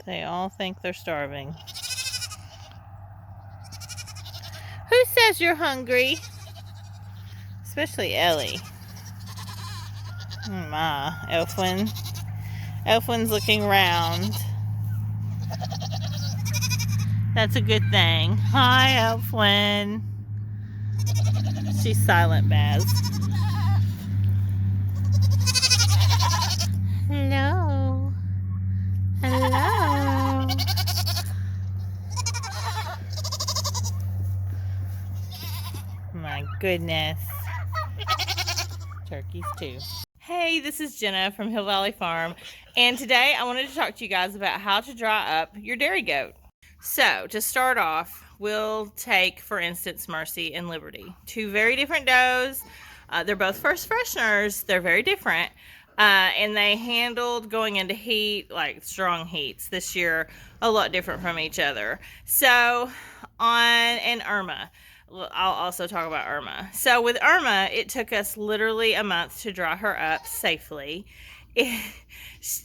They all think they're starving. Who says you're hungry? Especially Ellie. My, Elfwin. Elfwin's looking round. That's a good thing. Hi, Elfwin. She's silent, Baz. Hello. Hello. My goodness. Turkeys too. Hey, this is Jenna from Hill Valley Farm, and today I wanted to talk to you guys about how to dry up your dairy goat. So, to start off, we'll take, for instance, Mercy and Liberty. Two very different does. They're both first fresheners. They're very different. And they handled going into heat, like strong heats this year, a lot different from each other. So, and Irma. I'll also talk about Irma. So with Irma, it took us literally a month to dry her up safely.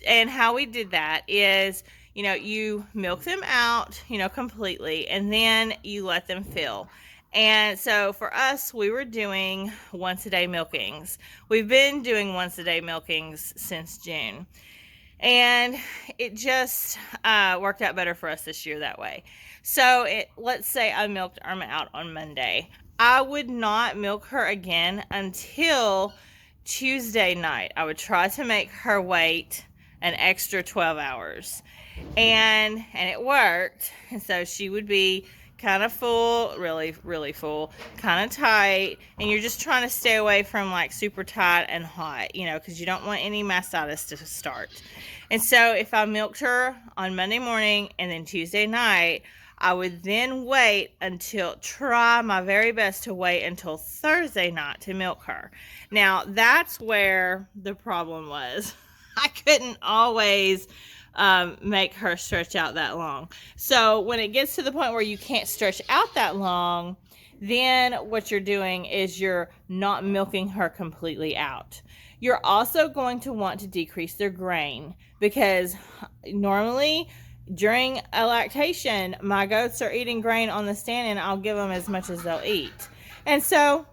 And how we did that is, you milk them out, completely, and then you let them fill. And so for us, we were doing once a day milkings. We've been doing once a day milkings since June. And it just worked out better for us this year that way. So let's say I milked Irma out on Monday. I would not milk her again until Tuesday night. I would try to make her wait an extra 12 hours. And it worked. And so she would be kind of full, really, really full, kind of tight, and you're just trying to stay away from like super tight and hot, because you don't want any mastitis to start. And so if I milked her on Monday morning and then Tuesday night, I would then try my very best to wait until Thursday night to milk her. Now, that's where the problem was. I couldn't always make her stretch out that long. So when it gets to the point where you can't stretch out that long, then what you're doing is you're not milking her completely out. You're also going to want to decrease their grain, because normally during a lactation, my goats are eating grain on the stand, and I'll give them as much as they'll eat. And so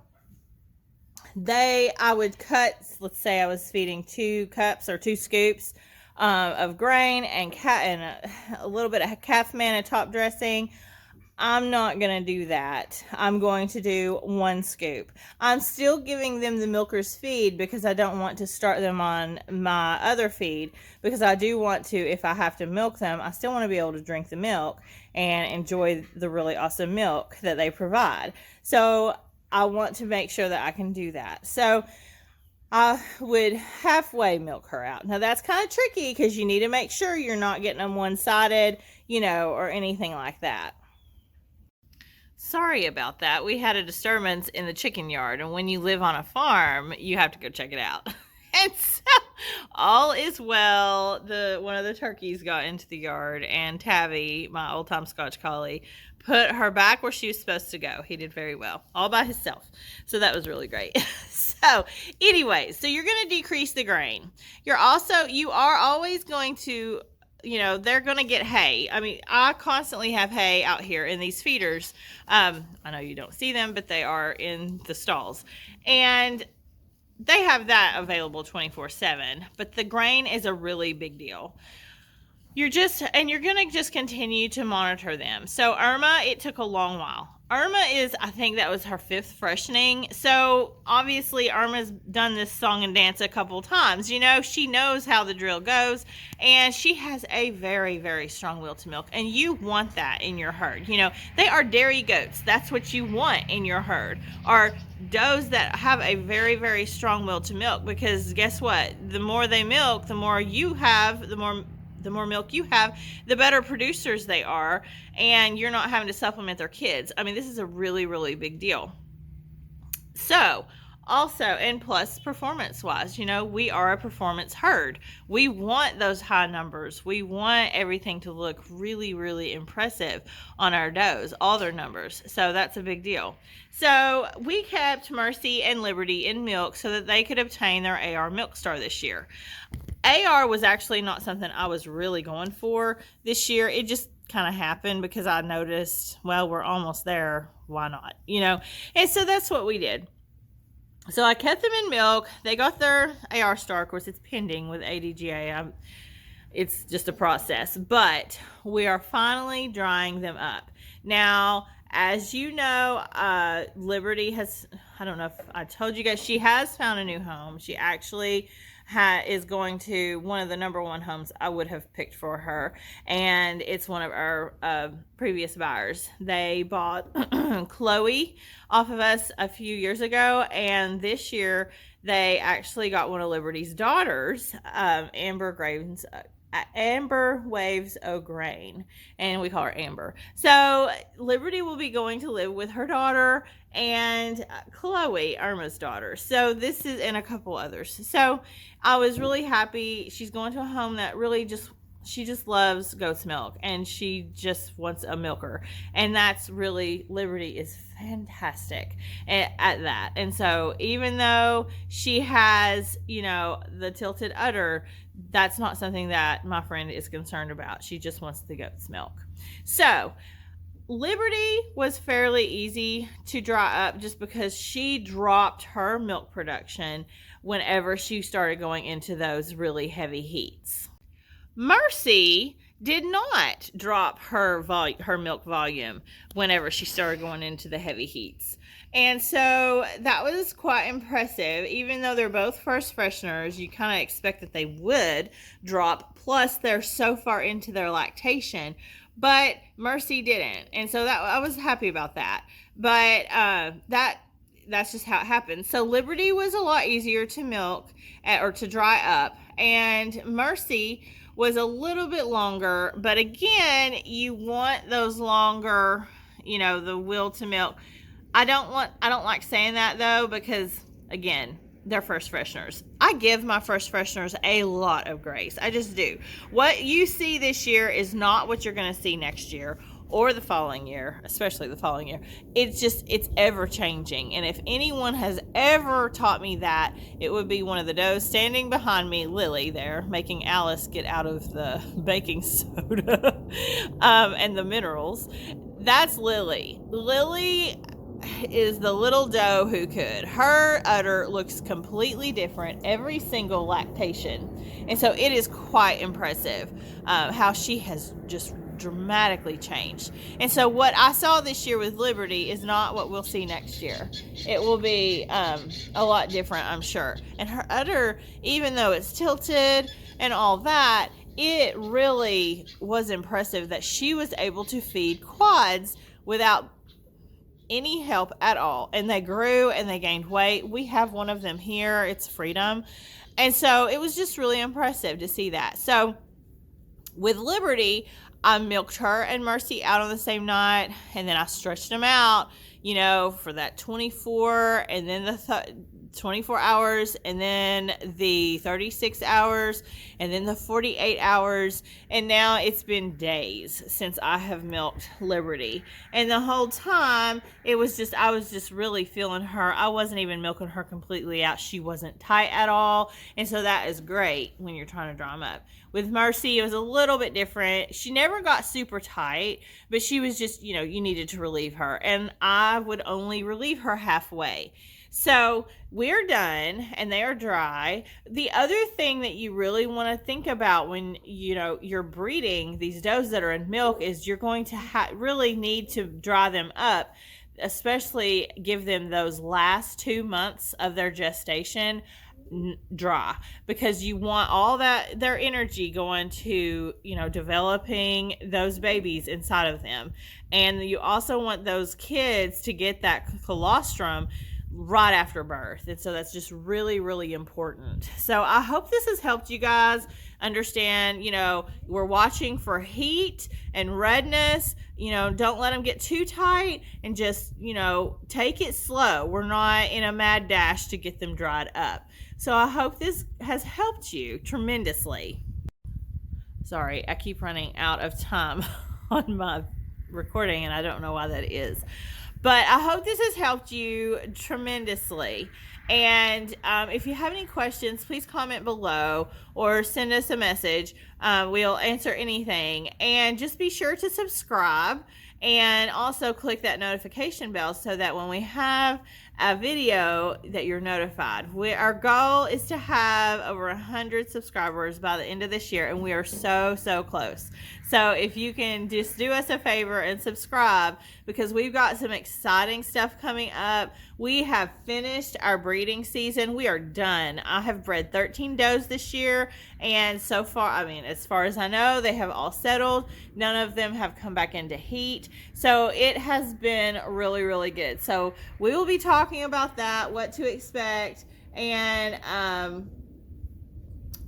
I would cut, let's say I was feeding 2 cups or 2 scoops of grain and a little bit of calf manna top dressing. I'm not going to do that. I'm going to do 1 scoop. I'm still giving them the milker's feed because I don't want to start them on my other feed, because I do want to, if I have to milk them, I still want to be able to drink the milk and enjoy the really awesome milk that they provide. So I want to make sure that I can do that. So I would halfway milk her out. Now that's kind of tricky because you need to make sure you're not getting them one-sided, or anything like that. Sorry about that. We had a disturbance in the chicken yard, and when you live on a farm, you have to go check it out. And so all is well. One of the turkeys got into the yard, and Tabby, my old-time Scotch Collie, put her back where she was supposed to go. He did very well, all by himself. So that was really great. So anyway, so you're going to decrease the grain. You are always going to, they're going to get hay. I mean, I constantly have hay out here in these feeders. I know you don't see them, but they are in the stalls. And they have that available 24/7. But the grain is a really big deal. You're going to just continue to monitor them. So Irma, it took a long while. Irma I think that was her 5th freshening. So obviously Irma's done this song and dance a couple times. She knows how the drill goes, and she has a very, very strong will to milk. And you want that in your herd. They are dairy goats. That's what you want in your herd, are does that have a very, very strong will to milk, because guess what? The more they milk, the more you have, the more milk you have, the better producers they are, and you're not having to supplement their kids. I mean, this is a really, really big deal. So also, and plus performance wise, we are a performance herd. We want those high numbers. We want everything to look really, really impressive on our does, all their numbers. So that's a big deal. So we kept Mercy and Liberty in milk so that they could obtain their AR Milk Star this year. AR was actually not something I was really going for this year. It just kind of happened because I noticed, well, we're almost there. Why not? And so that's what we did. So I kept them in milk. They got their AR star. Of course, it's pending with ADGA. It's just a process. But we are finally drying them up. Now, as you know, Liberty has, I don't know if I told you guys, she has found a new home. She actually is going to one of the number one homes I would have picked for her, and it's one of our previous buyers. They bought Chloe off of us a few years ago, and this year they actually got one of Liberty's daughters, Amber Waves O'Grain, and we call her Amber. So Liberty will be going to live with her daughter and Chloe, Irma's daughter. So this is, and a couple others. So I was really happy. She's going to a home that really she just loves goat's milk, and she just wants a milker, and that's really, Liberty is fantastic at that. And so even though she has, the tilted udder, that's not something that my friend is concerned about. She just wants the goat's milk. So Liberty was fairly easy to dry up just because she dropped her milk production whenever she started going into those really heavy heats. Mercy did not drop her milk volume whenever she started going into the heavy heats. And so that was quite impressive. Even though they're both first fresheners, you kind of expect that they would drop. Plus, they're so far into their lactation. But Mercy didn't. And so that I was happy about that. But that's just how it happened. So Liberty was a lot easier to milk or to dry up. And Mercy was a little bit longer. But again, you want those longer, the will to milk. I don't like saying that though, because again, they're first fresheners. I give my first fresheners a lot of grace. I just do. What you see this year is not what you're going to see next year or the following year, especially the following year. It's ever changing. And if anyone has ever taught me that, it would be one of the does standing behind me, Lily there, making Alice get out of the baking soda and the minerals. That's Lily. Lily is the little doe who could. Her udder looks completely different every single lactation. And so it is quite impressive how she has just dramatically changed. And so what I saw this year with Liberty is not what we'll see next year. It will be a lot different, I'm sure. And her udder, even though it's tilted and all that, it really was impressive that she was able to feed quads without any help at all. And they grew and they gained weight. We have one of them here. It's Freedom. And so it was just really impressive to see that. So with Liberty, I milked her and Mercy out on the same night, and then I stretched them out, for that 24 and then the 24 hours, and then the 36 hours, and then the 48 hours. And now it's been days since I have milked Liberty. And the whole time I was just really feeling her. I wasn't even milking her completely out. She wasn't tight at all. And so that is great when you're trying to dry them up. With Mercy, it was a little bit different. She never got super tight, but she was just, you needed to relieve her. And I would only relieve her halfway. So we're done and they are dry. The other thing that you really want to think about when you're breeding these does that are in milk is you're going to really need to dry them up, especially give them those last 2 months of their gestation dry, because you want all that their energy going to developing those babies inside of them. And you also want those kids to get that colostrum right after birth. And so that's just really, really important. So I hope this has helped you guys understand, we're watching for heat and redness. Don't let them get too tight, and just, take it slow. We're not in a mad dash to get them dried up. So I hope this has helped you tremendously. Sorry, I keep running out of time on my recording, and I don't know why that is. But I hope this has helped you tremendously. And if you have any questions, please comment below or send us a message. We'll answer anything. And just be sure to subscribe and also click that notification bell so that when we have a video that you're notified. Our goal is to have over 100 subscribers by the end of this year, and we are so close. So if you can just do us a favor and subscribe, because we've got some exciting stuff coming up. We have finished our breeding season. We are done. I have bred 13 does this year, and so far, I mean, as far as I know, they have all settled. None of them have come back into heat. So it has been really good. So we will be talking about that, what to expect, and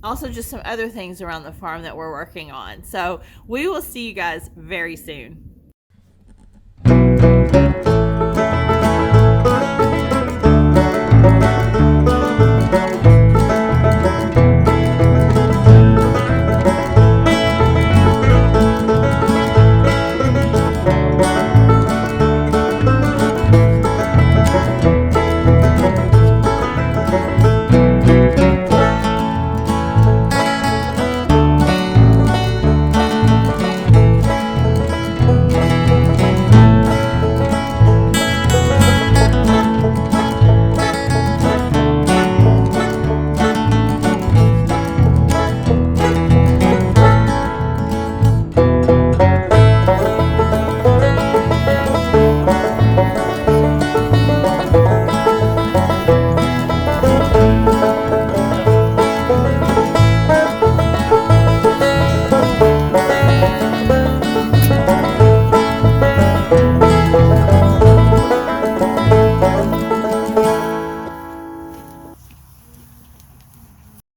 also just some other things around the farm that we're working on. So we will see you guys very soon.